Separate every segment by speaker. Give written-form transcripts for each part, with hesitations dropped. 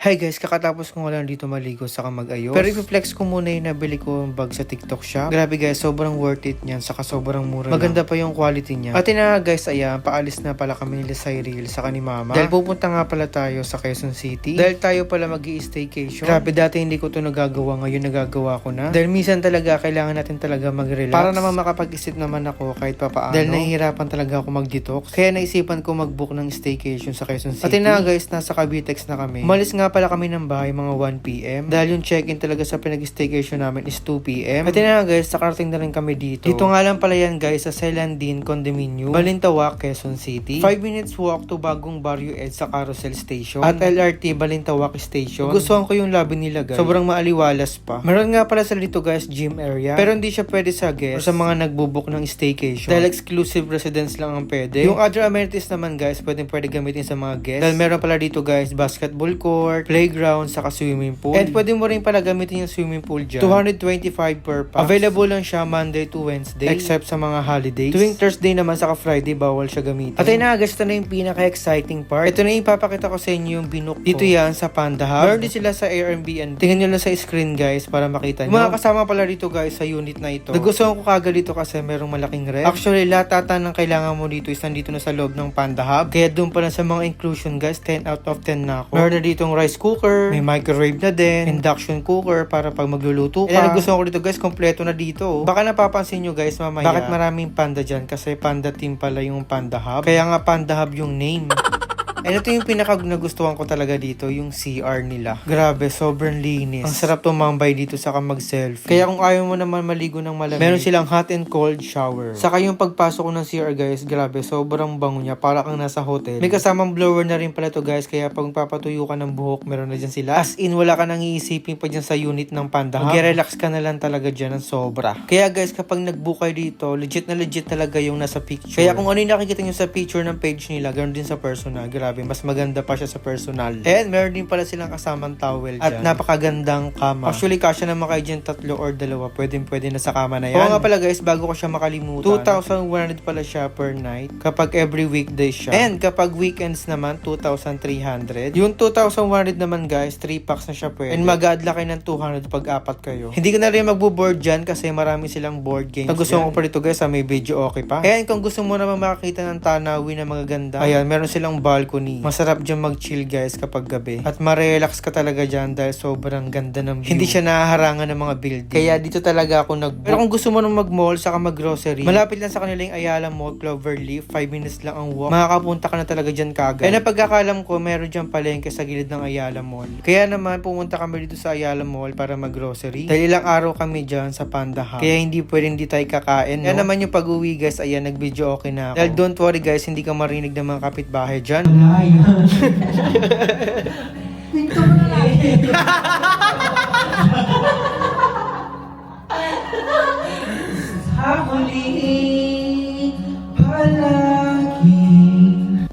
Speaker 1: Hi guys, kakatapos ko nga lang dito maligo saka mag-ayos. Pero i-flex ko muna yung nabili ko yung bag sa TikTok shop. Grabe guys, sobrang worth it niyan, saka sobrang mura Maganda pa yung quality niya. At na guys, ayan, paalis na pala kami nila Cyril saka ni Mama. Dahil pupunta nga pala tayo sa Quezon City. Dahil tayo pala mag-i-staycation. Grabe, dati hindi ko to nagagawa, ngayon nagagawa ko na. Dahil minsan talaga, kailangan natin talaga mag-relax. Para naman makapag-isip naman ako kahit papaano. Dahil nahihirapan talaga ako mag-detox. Kaya naisipan ko mag-book ng staycation sa Quezon City. At na guys, nasa Cavitex na kami. Umalis nga pala kami ng bahay mga 1 PM. Dahil yung check-in talaga sa pinag-staycation namin is 2 PM. At na guys, nakarating na rin kami dito. Dito nga lang pala yan guys, sa Celandine Condominium, Balintawak, Quezon City. 5 minutes walk to bagong Barrio Ed sa Carousel Station. At LRT Balintawak Station. Gustuhan ko yung lobby nila guys. Sobrang maaliwalas pa. Meron nga pala sa dito guys, gym area. Pero hindi siya pwede sa guests o sa mga nagbubook ng staycation. Dahil exclusive residents lang ang pwede. Yung other amenities naman guys, pwede gamitin sa mga guests. Dahil meron pala dito guys, basketball court, playground, saka swimming pool. And pwede mo rin pala gamitin yung swimming pool dyan. 225 per pax. Available lang siya Monday to Wednesday, except sa mga holidays. Tuwing Thursday naman saka Friday, bawal siya gamitin. At ay nakagas na yung pinaka-exciting part. Ito na yung ipapakita ko sa inyo yung binook ko. Dito yan sa Panda Hub. Meron din sila sa Airbnb. Tingnan nyo lang sa screen guys para makita nyo. Yung mga kasama pala dito guys sa unit na ito. Nagustuhan ko kagad dito kasi merong malaking ref. Actually, lahat ata ng kailangan mo dito is nandito na sa loob ng Panda Hub. Kaya doon pala sa mga inclusion guys, 10 out of 10 na ako. Meron na ditong rice cooker, may microwave na din, induction cooker para pag magluluto ka. And nagustuhan ko dito guys, kompleto na dito. Baka napapansin nyo guys mamaya, bakit maraming panda dyan? Kasi panda team pala yung Panda Hub. Kaya nga Panda Hub yung name. And ito yung pinaka nagustuhan ko talaga dito, yung CR nila. Grabe, sobrang linis. Ang sarap tumambay dito saka mag-selfie. Kaya kung ayaw mo naman maligo ng malamig, meron silang hot and cold shower. Saka yung pagpasok ko ng CR guys, grabe, sobrang bango niya. Para kang nasa hotel. May kasamang blower na rin pala to guys, kaya pag papatuyo ka ng buhok, meron na dyan sila. As in, wala ka nang iisipin pa dyan sa unit ng Panda Hub. Mag-relax ka na lang talaga dyan ng sobra. Kaya guys, kapag nag-book kayo dito, legit na legit talaga yung nasa picture. Kaya kung ano yung nakikita nyo sa picture ng page nila, ganoon din sa personal. Grabe, mas maganda pa siya sa personal. And meron din pala silang kasamang towel dyan. At napakagandang kama. Actually, kasya naman kayo dyan 3 or 2. Pwede na sa kama na yan. Oo nga pala guys, bago ko siya makalimutan, 2,100 pala siya per night kapag every weekday siya. And kapag weekends naman, 2,300. Yung 2,100 naman guys, 3 packs na siya pwede. And mag-aadla kayo ng 200 pag 4 kayo. Hindi ko na rin magbo-board dyan kasi marami silang board games. Kung gusto mo pa dito guys, may video okay pa. And kung gusto mo naman makakita ng tanawin na magaganda, ayan, meron silang balcony. Masarap dyan mag-chill guys kapag gabi. At ma-relax ka talaga dyan dahil sobrang ganda ng view. Hindi siya nahaharangan ng mga building. Kaya dito talaga ako nag-book. Pero kung gusto mo nang mag-mall saka mag-grocery, malapit lang sa kanila yung Ayala Mall, Cloverleaf. 5 minutes lang ang walk. Makakapunta ka na talaga dyan kagad. Kaya napagkakalam ko, meron dyan palengke sa gilid ng Ayala Mall. Kaya naman pumunta kami dito sa Ayala Mall para mag-grocery. Dahil ilang araw kami dyan sa Panda Hub. Kaya hindi pwedeng di tayo kakain, no? Kaya naman yung pag-uwi guys, ayan, nag-video okay na ako. Dahil don't worry guys, hindi ka marinig ng mga kapitbahay dyan.
Speaker 2: Pinto mo na lang. Huli palagi.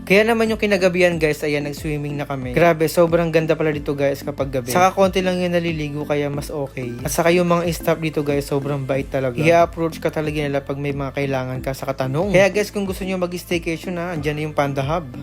Speaker 1: Kaya naman yung kinagabihan guys, ayan, nag-swimming na kami. Grabe, sobrang ganda pala dito guys kapag gabi. Saka konti lang yung naliligo kaya mas okay. At saka yung mga staff dito guys, sobrang bait talaga. I-approach ka talaga nila pag may mga kailangan ka sa katanong. Kaya guys, kung gusto nyo mag-staycation na, andyan na yung Panda Hub.